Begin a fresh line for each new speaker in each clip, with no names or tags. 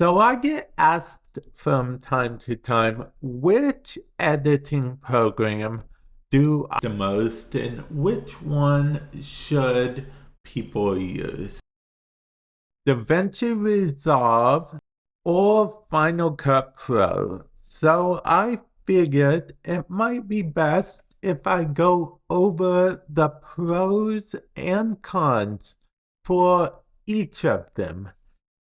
So I get asked from time to time which editing program do I use the most and which one should people use. DaVinci Resolve or Final Cut Pro. So I figured it might be best if I go over the pros and cons for each of them.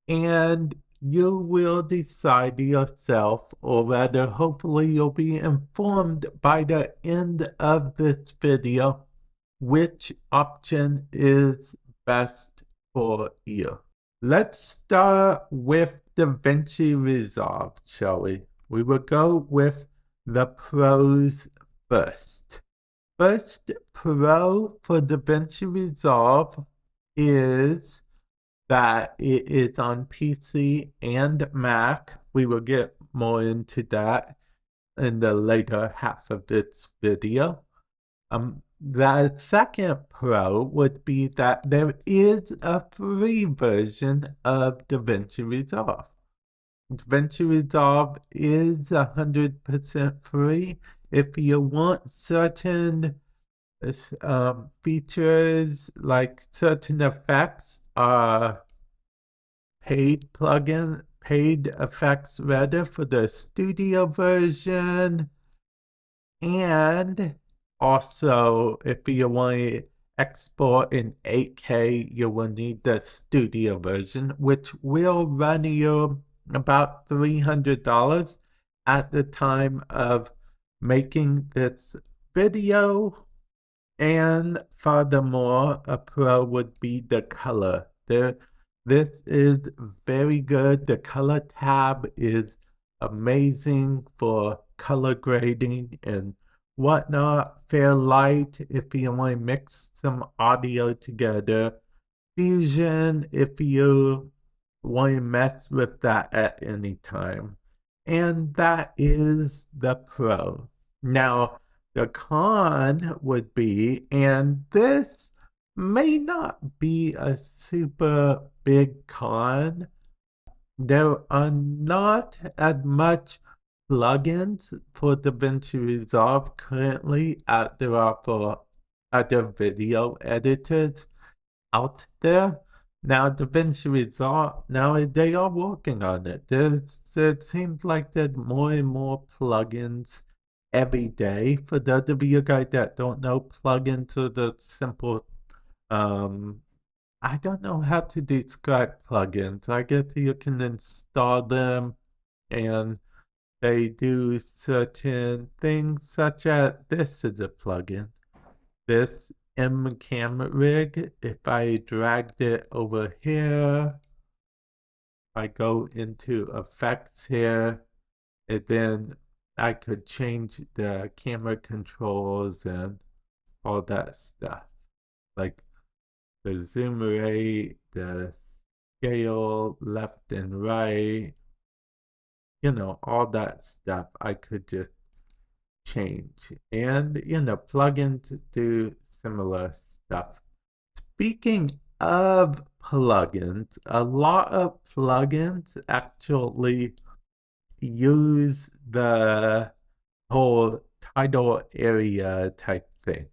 And you will decide yourself, or rather, hopefully, you'll be informed by the end of this video which option is best for you. Let's start with DaVinci Resolve, shall we? We will go with the pros first. First pro for DaVinci Resolve is that it is on PC and Mac. We will get more into that in the later half of this video. The second pro would be that there is a free version of DaVinci Resolve. DaVinci Resolve is 100% free. If you want certain features, like certain effects are paid effects rather, for the studio version. And also, if you want to export in 8K, you will need the studio version, which will run you about $300 at the time of making this video. And furthermore, a pro would be the color. This is very good. The color tab is amazing for color grading and whatnot. Fairlight if you want to mix some audio together. Fusion if you want to mess with that at any time. And that is the pro. Now, the con would be, and this may not be a super big con, there are not as much plugins for DaVinci Resolve currently as there are for other video editors out there. Now, DaVinci Resolve, now they are working on it. It seems like there's more and more plugins every day. For those of you guys that don't know, plugins are the simple, I don't know how to describe plugins. I guess you can install them and they do certain things, such as this is a plugin. This camera rig, if I dragged it over here, I go into effects here, and then I could change the camera controls and all that stuff. Like the zoom rate, the scale, left and right, all that stuff I could just change. And, plugins do similar stuff. Speaking of plugins, a lot of plugins actually use the whole title area type thing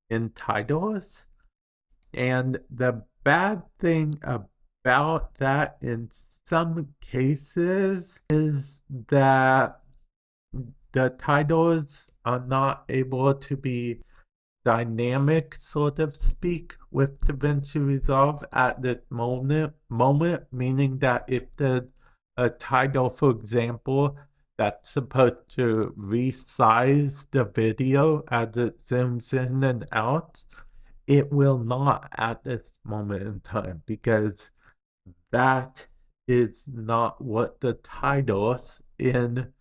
in titles. And the bad thing about that in some cases is that the titles are not able to be dynamic, sort of speak, with DaVinci Resolve at this moment, meaning that if there's a title, for example, that's supposed to resize the video as it zooms in and out, it will not at this moment in time, because that is not what the titles in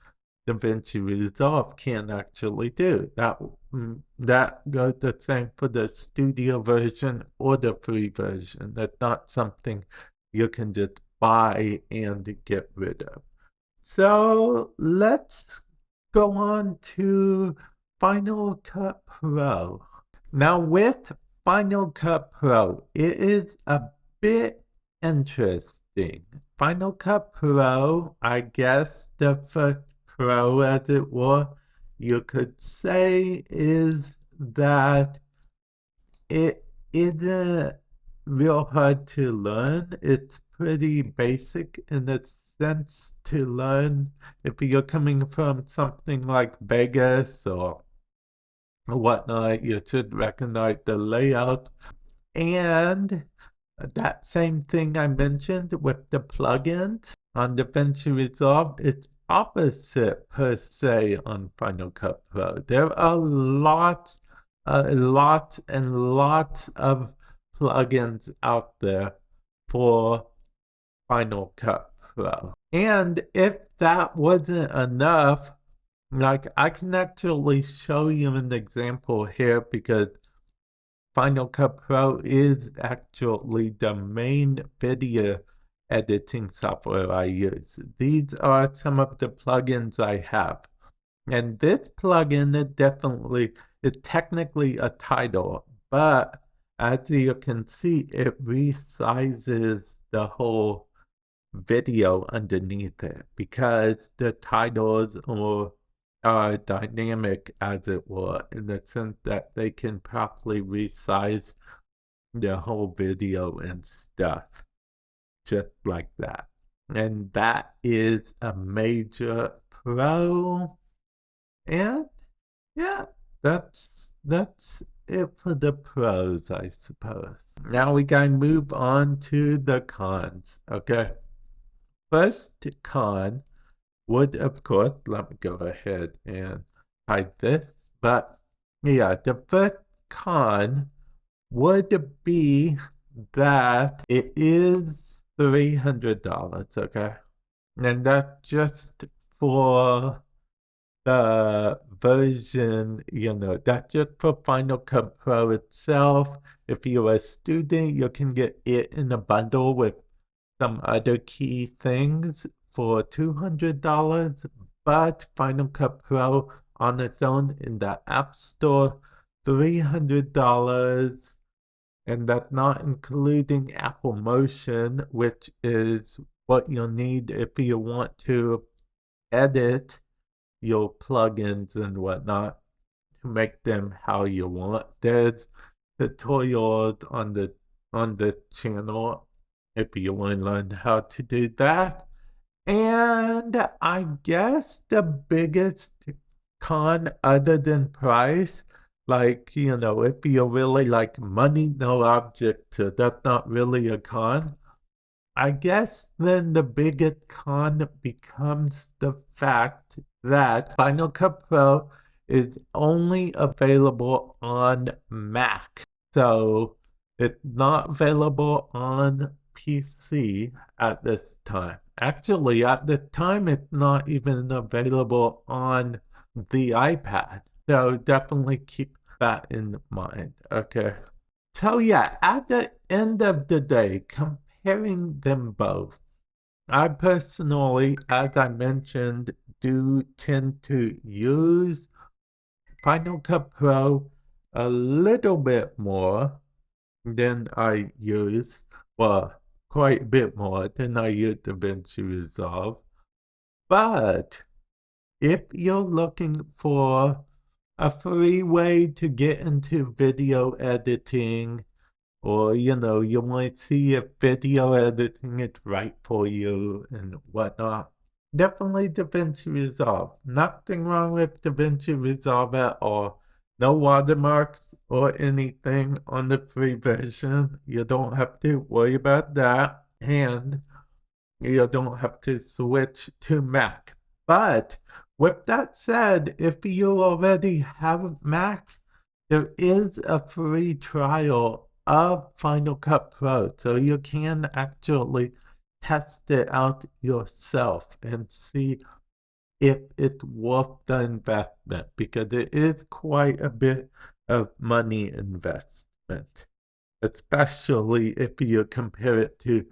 DaVinci Resolve can actually do. That goes the same for the studio version or the free version. That's not something you can just buy and get rid of. So let's go on to Final Cut Pro. Now with Final Cut Pro, it is a bit interesting Final Cut Pro, I guess the first Pro, as it were, you could say is that it isn't real hard to learn. It's pretty basic in the sense to learn. If you're coming from something like Vegas or whatnot, you should recognize the layout. And that same thing I mentioned with the plugins on DaVinci Resolve, it's opposite per se on Final Cut Pro. There are lots and lots of plugins out there for Final Cut Pro. And if that wasn't enough, like I can actually show you an example here because Final Cut Pro is actually the main video editing software I use. These are some of the plugins I have. And this plugin is technically a title, but as you can see, it resizes the whole video underneath it because the titles are dynamic, as it were, in the sense that they can properly resize the whole video and stuff, just like that. And that is a major pro. And yeah, that's it for the pros, I suppose. Now we gotta move on to the cons, okay? First con would, of course, let me go ahead and hide this, but yeah, the first con would be that it is $300, okay? And that's just for the version, that's just for Final Cut Pro itself. If you're a student, you can get it in a bundle with some other key things for $200, but Final Cut Pro on its own in the App Store, $300, and that's not including Apple Motion, which is what you'll need if you want to edit your plugins and whatnot to make them how you want. There's tutorials on the channel if you want to learn how to do that. And I guess the biggest con other than price, like, if you're really like money, no object, that's not really a con. I guess then the biggest con becomes the fact that Final Cut Pro is only available on Mac. So it's not available on PC at this time. Actually, at the time, it's not even available on the iPad. So definitely keep that in mind, okay? So yeah, at the end of the day, comparing them both, I personally, as I mentioned, do tend to use Final Cut Pro a little bit more than I use, well, quite a bit more than I use DaVinci Resolve. But if you're looking for a free way to get into video editing, or, you want to see if video editing is right for you and whatnot, definitely DaVinci Resolve. Nothing wrong with DaVinci Resolve at all. No watermarks or anything on the free version. You don't have to worry about that. And you don't have to switch to Mac. But with that said, if you already have Mac, there is a free trial of Final Cut Pro, so you can actually test it out yourself and see if it's worth the investment, because it is quite a bit of money investment, especially if you compare it to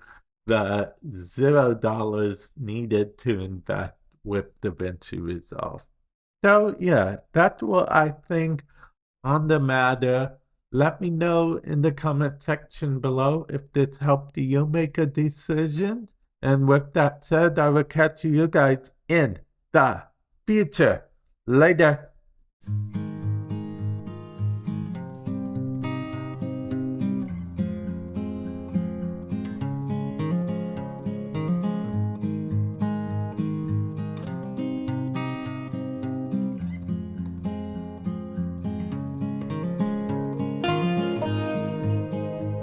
the $0 needed to invest with DaVinci Resolve. So yeah, that's what I think on the matter. Let me know in the comment section below if this helped you make a decision. And with that said, I will catch you guys in the future. Later.